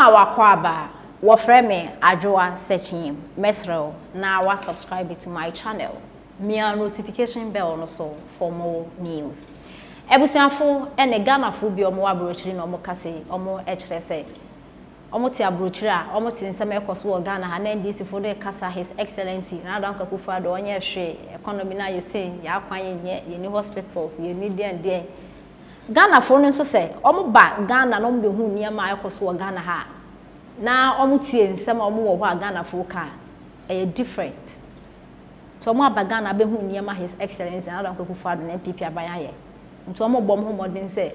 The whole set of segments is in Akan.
Ama wakwaba wafreme Ajoa searching mesrel na wa subscribe to my channel. Mia notification bell no so for more news. Ebusuafo ene Ghanafo bi omo abrochiri na omo kase omo ekrese. Omo ti abrochiri a omo ti nsem ekoso wo Ghana ha na ndc fo de kasa his excellency na Adam Akufo-Addo onye hwe economy na yese ya kwan ye ni hospitals ye ni den Ghanafo no nso se omo ba Ghana no mbe hu niam ekoso wo Ghana ha na omo ti nsem omo wo ho Ghanafo ka different. So omo aba Ghana be hu niam his excellency na Adam Akufo-Addo na NPP abayaye nti omo bom ho modern say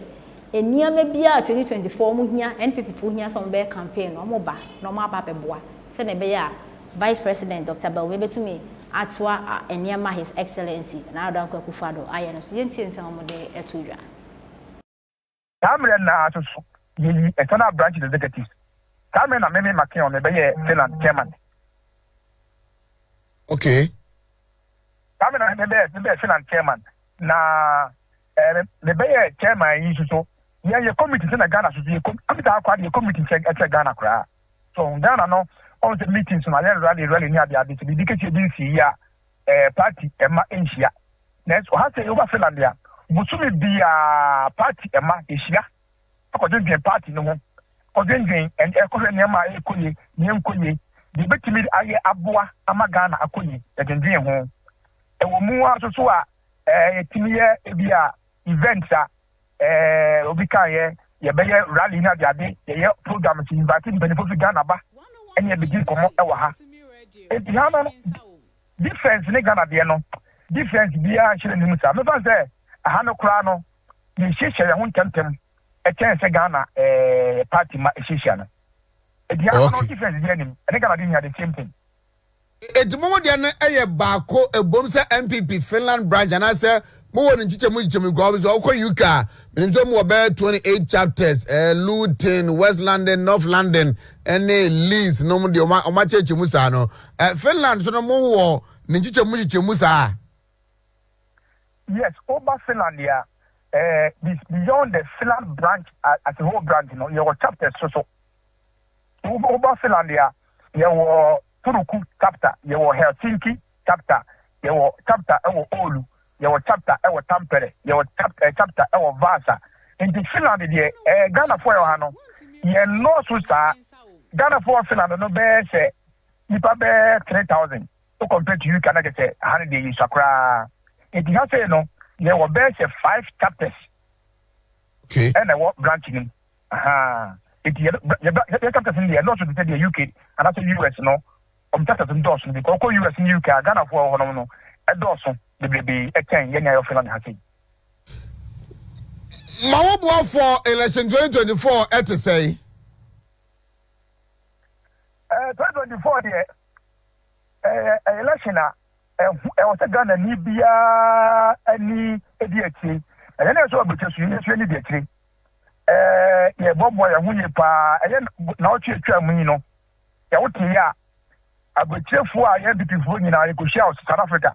eniama bia 2024 mu hia NPP fo hia so be campaign no omo ba no omo aba beboa se na be ya Vice President Dr. Bawumia betumi atwa eniama his excellency na Adam Akufo-Addo aye no so yentie nsa omo de etodwa Cameron na atoso ye external branch executives Cameron na meme makion be ye Finland chairman. Okay. Cameron na be Finland chairman na the Bayer chairman is so yeah, committee in Ghana. So you come committee at Ghana. So Ghana no all the meetings on rally near the abyss. The party Emma Asia. Next, what say over Finlandia? Musumi be a party Emma Asia. According to party no more. According and Economiama Ecoye, Nyamkoye, the Betimid Aye Abua, Amagana Akoye, that in dream home. And we move out so Timia Ebia. Events obikaye ye be rally na dia ye program to invite benefit to Ghana ba and ye begin komo e wa ha e dia no difference ne Ghana de no difference bia hire ni musa me fa say aha no kra no ye hihye ho ntentem e chen se Ghana party ma hihye no e dia no difference dia ni ne Ghana de nya the same thing Edimomo dia no eye baako ebom se MPP Finland branch and I say mo won nchichemu go so ko UK minimso mo be 28 chapters Luton, West London, North London and Leeds no mo de o ma chechemu sa no Finland so no mo wo nchichemu sa. Yes, over Finland here beyond the Finland branch as a whole branch you know your chapters so over Finland here your Turku chapter your Helsinki chapter your chapter Oulu your chapter ewo Tampere your chapter ewo Vasa in the Finland there Ghana for your no ye no so star Ghana for Finland no be say nipa be 3,000 to compare to you can get say 100 days sakra it has say no ye will be say 5 chapters okay and I what branching it the chapters in there not to the UK and also US no chapters in Dawson because US and UK Ghana for no Dawson the baby again yenya Finland has it. Mawo for election 2024 et say 2024 the election was a Ghana ni bia any ediati and then so because you need the tree yeah bobo ya hunye pa na o twa mu no ya wote ya agochefo a ya bitifo nyina ko share South Africa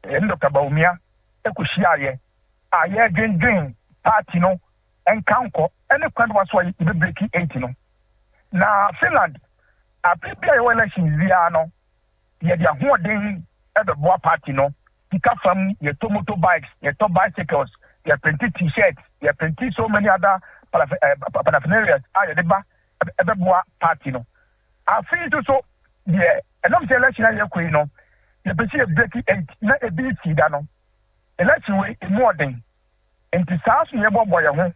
Dr. Bawumia ekuhia ye gen party no enkanko ene kwan was so e break 80 no na Finland a prepare election via no ye dia hoden e be boa party no pika fam ye tomoto bikes ye top bicycles ye printed t-shirts ye printed so many other paraphernalia ye de ba e be boa party no a feel so the election ye ko no the person breaking 8 na ability da no election way more than enti saas ye bobo ye ho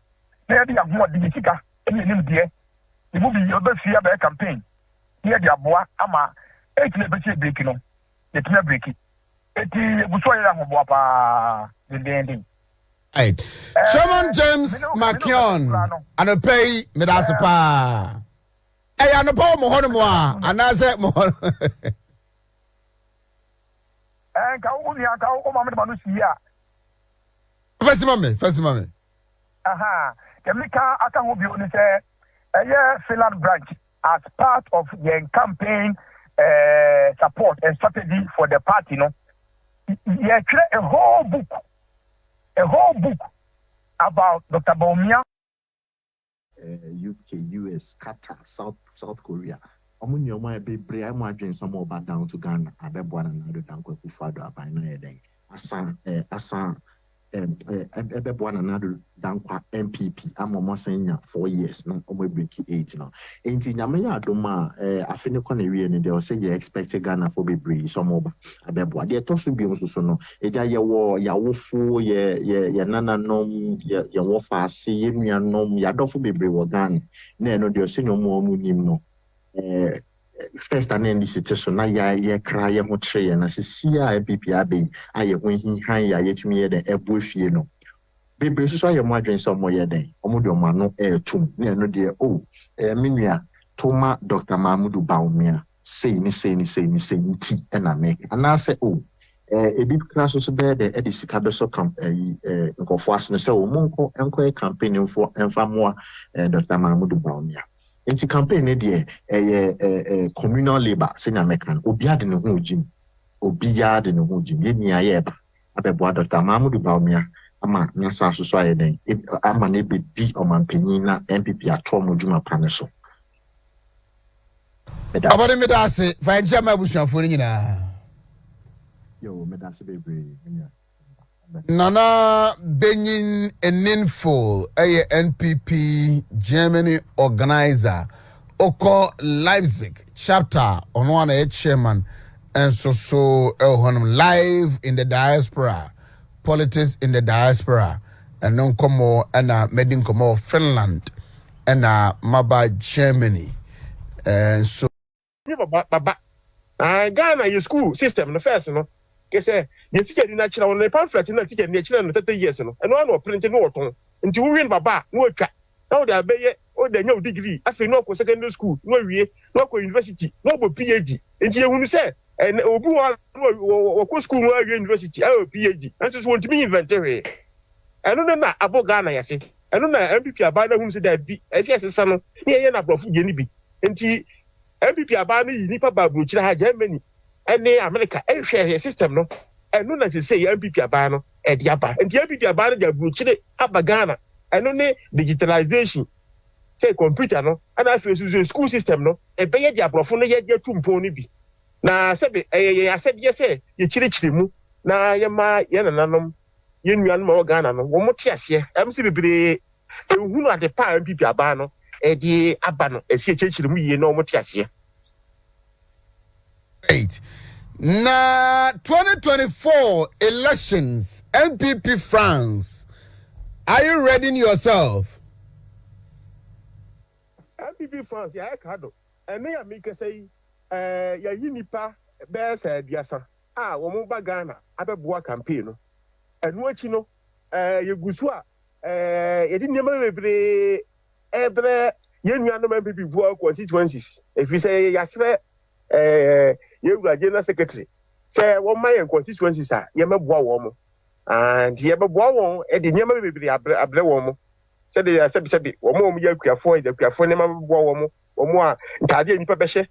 na ye ho de sika eni nim de e mu bi oba fia ba campaign ye de aboa ama 8 na person break no ye tuna break eti ebuso ye ho boa pa den right Sherman James Makion anopay medasipa anopo mo hono mo anase mo ka uni aka o ma me manu sia first mame kemika aka ho bi oni say Finland branch as part of the campaign support and strategy for the party no ye create a whole book about Dr. Bawumia UK, US, Qatar, South Korea. Omunyo mo bebre am adwen some over down to Ghana. Abeboa na do danko Akufo-Addo aban na yeden. Asa ebeboa na do dankwa MPP amomo senya 4 years na omo break 8 no. Enti nyame ya adoma afene kwa na wie ne de o say you expect Ghana for bebre some over abeboa. De to so bi so no. Eja ye wo ya wofo ye nananom ye wo fa ase ye nuanom ya dofo bebre wo Ghana. Na no de o say no mo nim no. First and end situation na ya kra ye ho tre na sisia MPP abe aye ho hihan ya yetumi ye den ebo afie no bebre so aye mo adwen so mo ye den omo de omo ano tum na no de menua toma Dr. Mahmudu Bawumia sei ni ti na me ana se ebi kra so be de edisika be so camp nkofo asene se o monko enko campaign mfo emfamoa Dr. Mahmudu Bawumia. Inti campaign ne de communal labor senior mekan obiya de ne ho jim ye nia ye ba abeboa Dr. Mahmudu Bawumia ama nasa so aye den ama ne be di omanpanyin na MPP ato mo djuma pa ne so abade me da se fa nche ma busuafo ni nyina yo me da se bebre Nana Benyin Eninful, a NPP Germany organizer, Oko Leipzig chapter on one chairman, and so live in the diaspora, politics in the diaspora, and non como and medin como Finland and Maba Germany, and so. Ghana, your school system, the first, you know. Say, you teacher in natural on the pamphlet, and teacher in 30 years, and one or printing water. And you win Baba, no track. Now they are or they no degree. After no secondary school, no university, no PhD. And you will say, and Obu school, no university, PhD. I just want to be inventory. I don't know about Ghana, I say. I don't know MPP about whom said that be as yes, son, near enough of Yenny. And MPP about Nipa Babu, Germany. And America, and share a system, no, and no, as you say, MPP Abano, and Yaba, and the MPP Abano, they are Buchile, Abagana, and only digitalization, say computer, no, and I feel the school system, no, and pay your profone yet your tomb pony be. Now, I said, yes, you chilichimu, now, Yama, Yananum, Yen more Ghana, one more chess here, MCB, who are the power MPP Abano, and the Abano, and see a church, you know, more chess here. Great. Now, 2024 elections, NPP France. Are you readying yourself? NPP France, yeah, I can't. And me, I make a say, ya Unipa, Bears, Diasa. Woman Ghana, Ababoa campaign. And what you know, you Gusua, you didn't never every young NPP vote constituencies. If you say, Yasre, you are general secretary. Say, one my constituencies are Yamaboa woman. And Yamaboa, and the Yama be a black woman. Said they are said, one more year, the Never woman, or more, Tadia Nipa Beshe.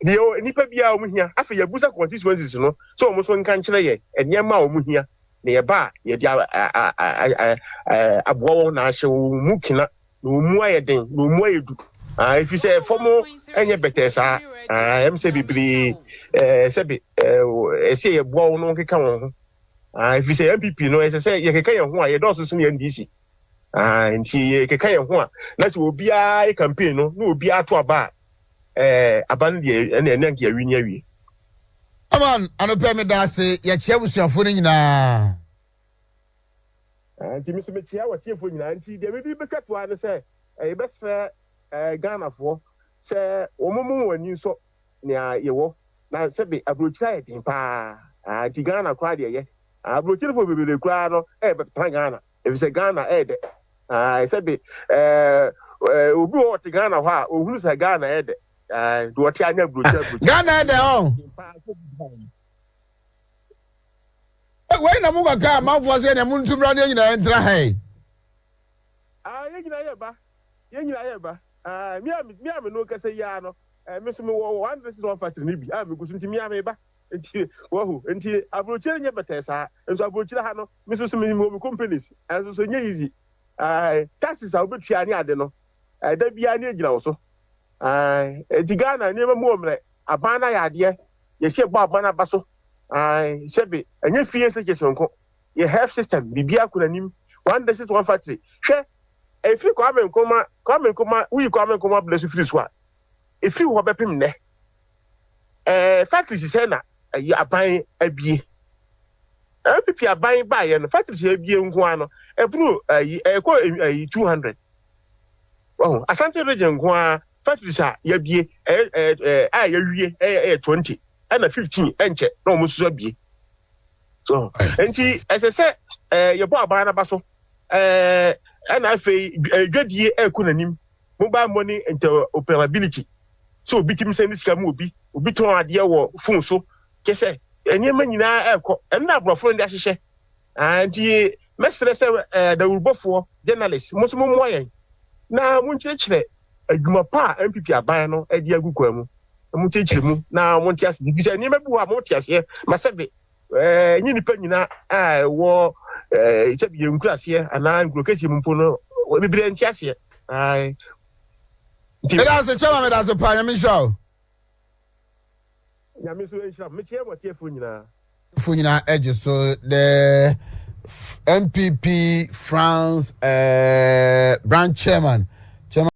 The Nipa Bia here, after your Busa constituencies, no, so almost one country, and Yama here, nearby, Yadia Abo National Mukina, no more than no more you do. If you say formal, and you better, sir, I'm say be Sebi, say a ball no can come. If you say MPP, no, as I say, you can't why you don't see NDC. And she can't want that will be a campaign, no, be out to a bar, abandon and then get renewed. Come on, I don't pay me that say, your chair was your phone in now. And Mr. Metia was here for you, auntie. There will be better to answer a best fair Ghana for, say, Omomo and you so near your now, Sebi, I will try it in Pa, Ghana cried, yeah. I will tell you for the crowd, but Ghana. If it's a Ghana, I said, Ubu to Ghana, who's a Ghana, do what I never Ghana, when a Muga mouth was in a moon to run in and dry. Me, I'm no Casayano, Mr. One, this is one factor, maybe I'm going to me, until I will tell you, Batessa, and so I will tell Mrs. Minimum companies, as so easy. Taxes are bit shiny, I don't know. da bia ne gyina wo so edi Ghana ne mu omre aban na ya de ye hye gba aban aba so sebe enye fie se kesonko ye health system bibia kunanim one district one factory hwe efi kwa menkoma wi kwa menkoma bless free so a efi wo bepem ne factory se na aban abie MPP aban ba ye no factory se abie nko ano ebru ko 200 oh Asante region nko a factory sa yabie ya wie 20 and 15 enche na o musu abie so enti ese ye bo aban na ba so and afei dwadie ekunanim mobile money interoperability so obi tim send sika mu obi ton ade wo phone so kese enema nyina eko na abrofo ndi ahyehe anti mesre se da urbofo journalist musumo moyen na munchirechire adwuma pa MPP aban no adi agukwa mu munchirechire mu na montiase dibisa enema bi wa montiase masebe nyini pa nyina wo sebi yenkurase ana nkurokese mu mpo no bibire ntiase ai Medase chama medase pa nyame show. Nyame so enhira metie motie fo nyina edge so the MPP France branch chairman